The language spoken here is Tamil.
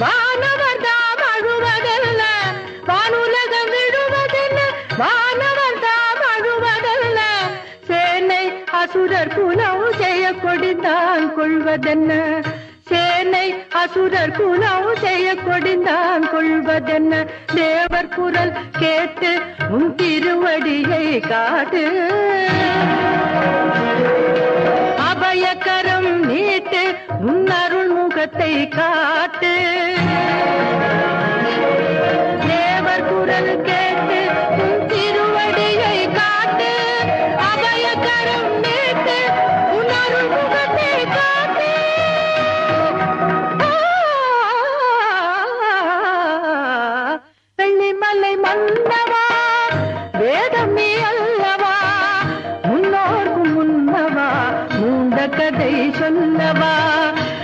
வானவர் தாம் அழுவதல்ல, வானுலகம் விழுவதென்ன, வானவர் தாம் அழுவதல்ல, சேனை அசுரர் குலம் செய்ய கொடிந்தான் கொள்வதென்ன, சேனை அசுரர் குலம் செய்ய கொடிந்தான் கொள்வதென்ன, தேவர் குரல் கேட்டு உன் திருவடியை காட்டு, அபயக்கரம் நீட்டு உன் அருள் முகத்தை காட்டு, தேவர் குரல் கே